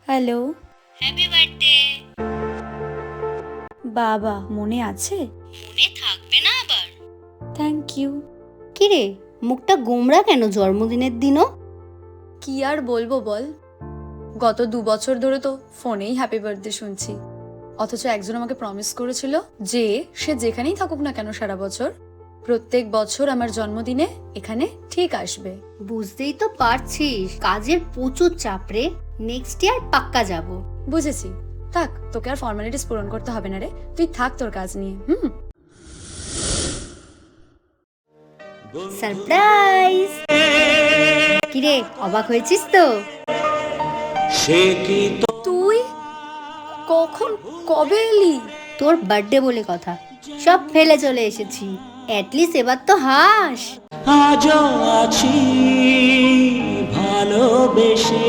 Hello. Happy birthday. বাবা মনে আছে? মনে থাকবে না আবার? Thank you. কিরে, মুখটা গোমড়া কেন জন্মদিনের দিনও? কি আর বলবো বল, গত 2 বছর ধরে তো ফোনেই হ্যাপি বার্থডে শুনছি, অথচ একজন আমাকে প্রমিস করেছিল যে সে যেখানেই থাকুক না কেন সারা বছর, প্রত্যেক বছর আমার জন্মদিনে এখানে ঠিক আসবে। বুঝতেই তো পারছিস কাজের প্রচুর চাপ রে। নেক্সট ইয়ার পাক্কা যাব। বুঝেছি, থাক, তোকে আর ফর্মালিটিস পূরণ করতে হবে না রে, তুই থাক তোর কাজ নিয়ে। সারপ্রাইজ! কিরে, অবাক হয়েছিস তো? তুই কখন, কবে এলি? তোর বার্থডে বলে কথা, সব ফেলে চলে এসেছি। অ্যাটলিস্ট এবার তো হাস। আজও আছি ভালোবেসে।